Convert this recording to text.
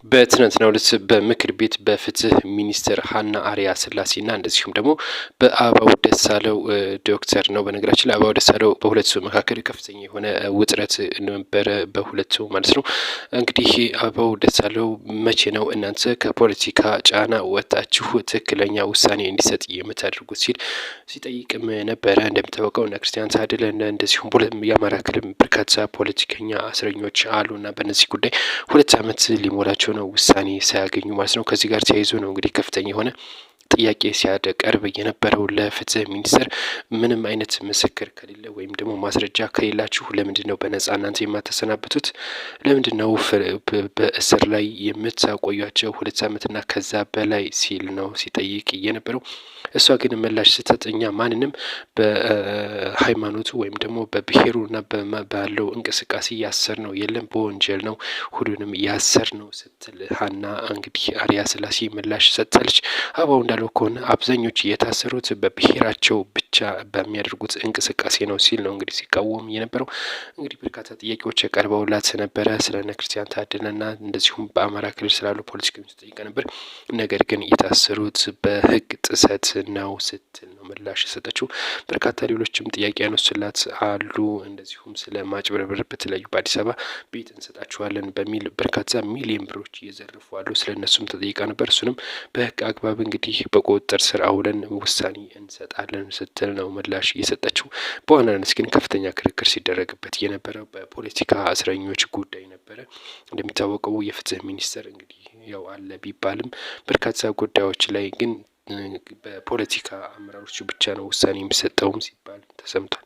በትናንትናው ዕለት በምክር ቤት በፍትህ ሚኒስትር ሀና አርያ ስላሴና እንደዚሁም ደግሞ በአበባው ደሳለው ዶክተር ነው። በነገራችን ላይ አበባው ደሳለው በሁለቱ መካከል ከፍተኛ የሆነ ውጥረት ነበረ፣ በሁለቱ ማለት ነው። እንግዲህ አበባው ደሳለው መቼ ነው እናንተ ከፖለቲካ ጫና ወጣችሁ ትክክለኛ ውሳኔ እንዲሰጥ የምታደርጉት ሲል ሲጠይቅም ነበረ። እንደሚታወቀው እነ ክርስቲያን ታደለ እንደዚሁም የአማራ ክልል በርካታ ፖለቲከኛ እስረኞች አሉና በእነዚህ ጉዳይ 2 ዓመት ሊሞላቸው ነው ውሳኔ ሳያገኙ ማለት ነው። ከዚህ ጋር ተያይዞ ነው እንግዲህ ከፍተኛ የሆነ ጥያቄ ሲያቀርብ የነበረው ለፍትህ ሚኒስቴር። ምንም አይነት ምስክር ከሌለ ወይም ደግሞ ማስረጃ ከሌላችሁ ለምንድን ነው በነጻ እናንተ የማተሰናበቱት? ለምንድን ነው በእስር ላይ የምታቆያቸው 2 ዓመትና ከዛ በላይ ሲል ነው ሲጠይቅ የነበረው። እሷ ግን ምላሽ ስትሰጠኛ ማንንም በሃይማኖቱ ወይም ደግሞ በብሔሩና ባለው እንቅስቃሴ ያሰር ነው የለም፣ በወንጀል ነው ሁሉንም ያሰር ነው ስትል ሀና እንግዲህ አርያ ስላሴ ምላሽ ሰጥታለች። አበባው እንዳለው ከሆነ አብዛኞቹ የታሰሩት በብሔራቸው ብቻ በሚያደርጉት እንቅስቃሴ ነው ሲል ነው እንግዲህ ሲቃወም የነበረው። እንግዲህ በርካታ ጥያቄዎች የቀርበውላት ነበረ ስለነ ክርስቲያን ታደለና እንደዚሁም በአማራ ክልል ስላሉ ፖለቲከኞች ተጠይቃ ነበር። ነገር ግን የታሰሩት በህግ ጥሰት ነው ስትል ነው ምላሽ የሰጠችው። በርካታ ሌሎችም ጥያቄ ያነሱላት አሉ። እንደዚሁም ስለ ማጭበርበር በተለያዩ በአዲስ አበባ ቤት እንሰጣችኋለን በሚል በርካታ ሚሊዮን ብሮች እየዘረፉ አሉ። ስለ እነሱም ተጠይቃ ነበር። እሱንም በህግ አግባብ እንግዲህ በቁጥጥር ስር አውለን ውሳኔ እንሰጣለን ስትል ነው ምላሽ እየሰጠችው። በዋናነት ግን ከፍተኛ ክርክር ሲደረግበት የነበረው በፖለቲካ እስረኞች ጉዳይ ነበረ። እንደሚታወቀው የፍትህ ሚኒስቴር እንግዲህ ያው አለ ቢባልም በርካታ ጉዳዮች ላይ ግን በፖለቲካ አመራሮች ብቻ ነው ውሳኔ የሚሰጠውም ሲባል ተሰምቷል።